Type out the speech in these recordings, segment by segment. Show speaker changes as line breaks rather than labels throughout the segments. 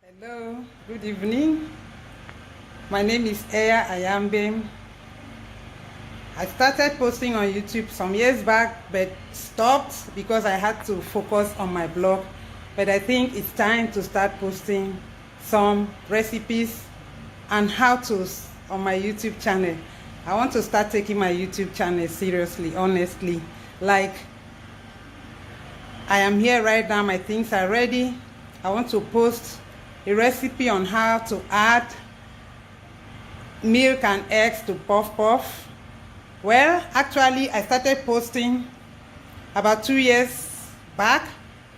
Hello, good evening. My name is Eya Ayambe. I started posting on YouTube some years back but stopped because I had to focus on my blog. But I think it's time to start posting some recipes and how-tos on my YouTube channel. I want to start taking my YouTube channel seriously, honestly. Like, I am here right now, my things are ready. I want to post a recipe on how to add milk and eggs to puff puff. Well, actually, I started posting about 2 years back.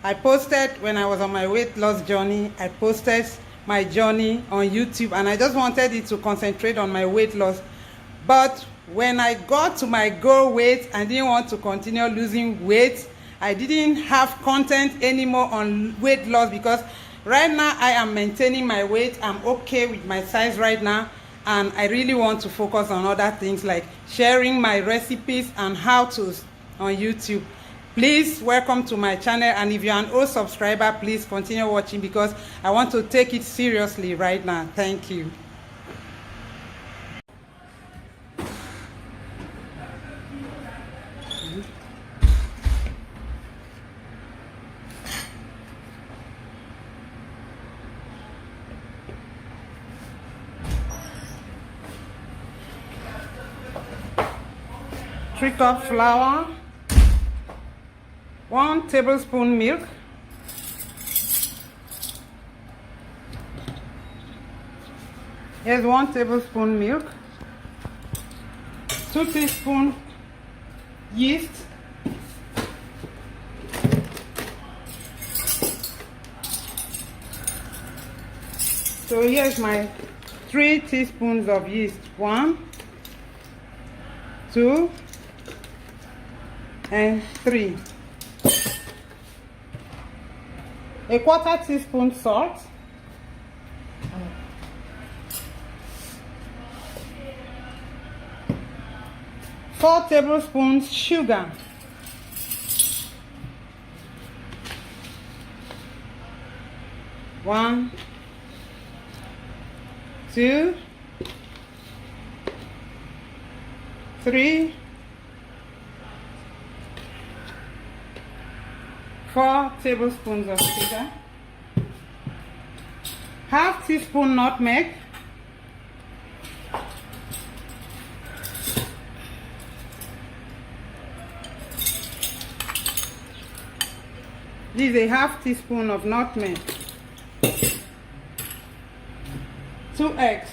I posted when I was on my weight loss journey. I posted my journey on YouTube, and I just wanted it to concentrate on my weight loss. But when I got to my goal weight and didn't want to continue losing weight, I didn't have content anymore on weight loss because right now I am maintaining my weight. I'm okay with my size right now, and I really want to focus on other things like sharing my recipes and how-tos on YouTube. Please welcome to my channel, and if you're an old subscriber, please continue watching because I want to take it seriously right now. Thank you. 3 cups flour, 1 tablespoon milk, here's 1 tablespoon milk, 2 teaspoons yeast, so here's my 3 teaspoons of yeast, 1, 2, and 3. A 1/4 teaspoon salt, 4 tablespoons sugar, 1, 2, 3, 4 tablespoons of sugar, half teaspoon nutmeg, this is a half teaspoon of nutmeg, 2 eggs.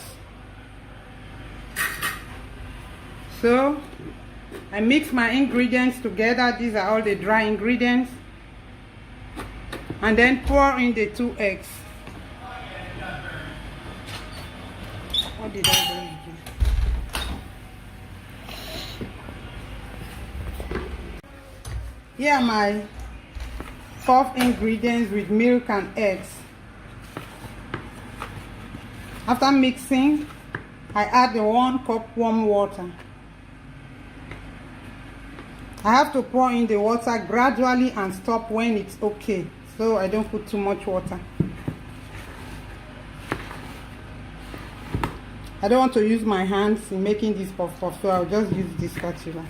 So I mix my ingredients together. These are all the dry ingredients, and then pour in the 2 eggs. What did I do again? Here are my puff ingredients with milk and eggs. After mixing, I add the 1 cup warm water. I have to pour in the water gradually and stop when it's okay, so I don't put too much water. I don't want to use my hands in making this puff puff, so I'll just use this spatula.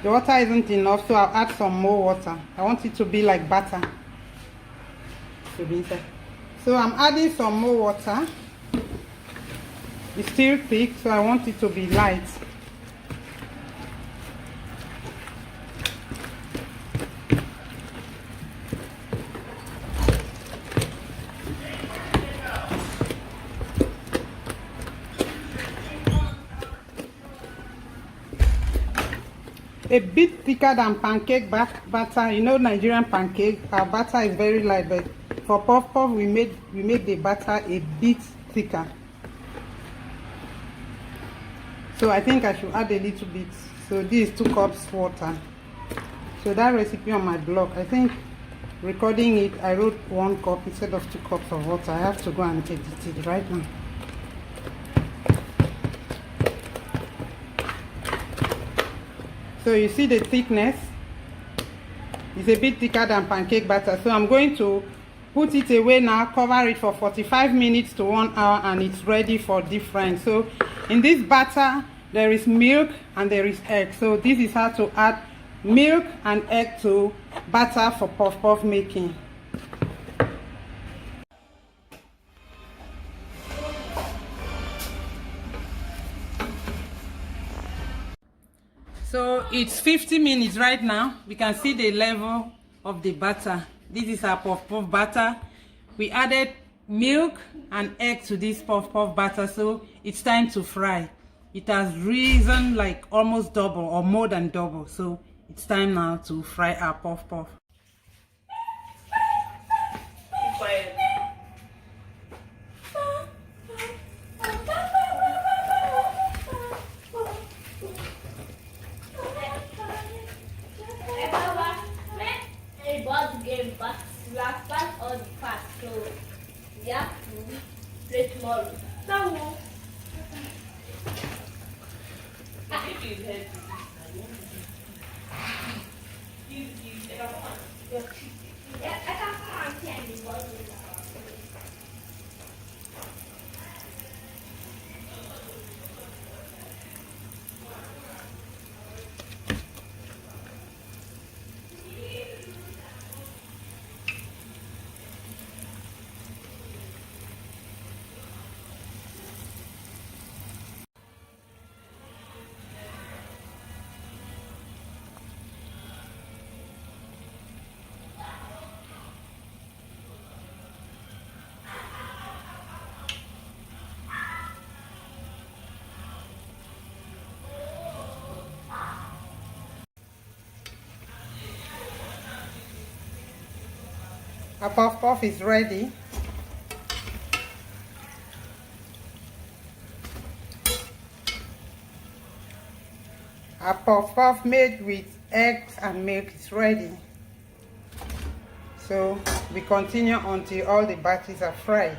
The water isn't enough, so I'll add some more water. I want it to be like butter. So I'm adding some more water. It's still thick, so I want it to be light. A bit thicker than pancake batter. You know, Nigerian pancake, our batter is very light, but for puff puff we made the batter a bit thicker. So I think I should add a little bit. So this is 2 cups water. So that recipe on my blog, I think recording it, I wrote 1 cup instead of 2 cups of water. I have to go and edit it right now. So you see the thickness. It's a bit thicker than pancake batter. So I'm going to put it away now, cover it for 45 minutes to 1 hour, and it's ready for deep frying. So in this batter, there is milk and there is egg. So this is how to add milk and egg to batter for puff puff making. So it's 50 minutes right now. We can see the level of the batter. This is our puff puff batter. We added milk and egg to this puff puff batter, so it's time to fry. It has risen like almost double or more than double, so it's time now to fry our puff puff.
But we are fast all the fast, so we have to play tomorrow. No.
Our puff puff is ready. Our puff puff made with eggs and milk is ready. So we continue until all the batches are fried.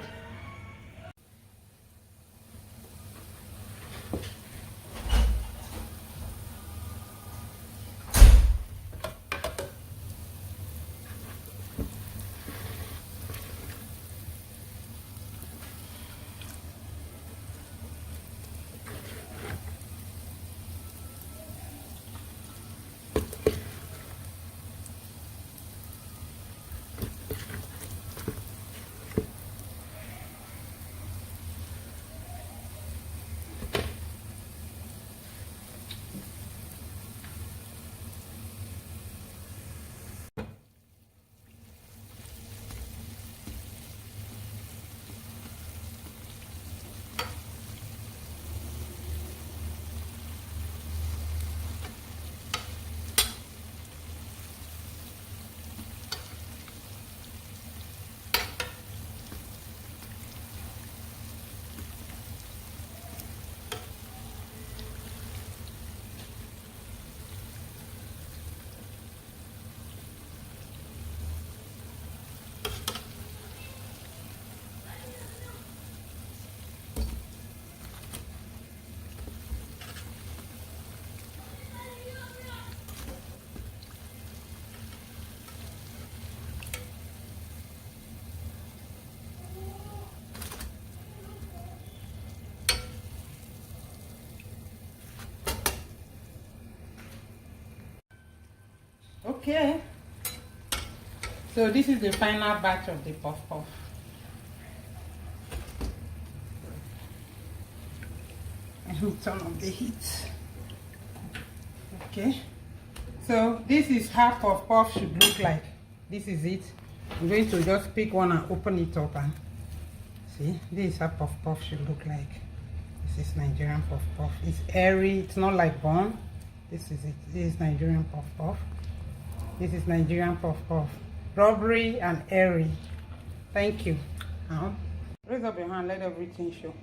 Okay, so this is the final batch of the puff puff. I will turn on the heat. Okay, so this is how puff puff should look like. This is it. I'm going to just pick one and open it up and see. This is how puff puff should look like. This is Nigerian puff puff. It's airy. It's not like bun. This is it. This is Nigerian puff puff. This is Nigerian puff puff. Rubbery and airy. Thank you. Now, raise up your hand, let everything show.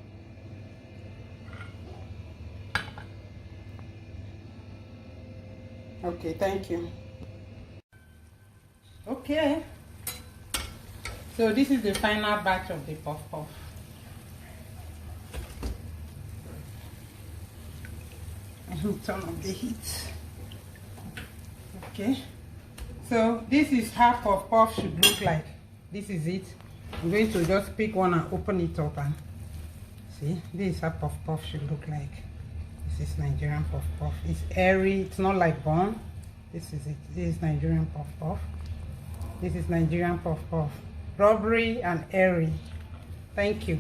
Okay, thank you. Okay. So this is the final batch of the puff puff. I will turn on the heat. Okay, so this is how puff puff should look like. This is it. I'm going to just pick one and open it up and see. This is how puff puff should look like. This is Nigerian puff puff. It's airy. It's not like bun. This is it. This is Nigerian puff puff. This is Nigerian puff puff. Rubbery and airy. Thank you.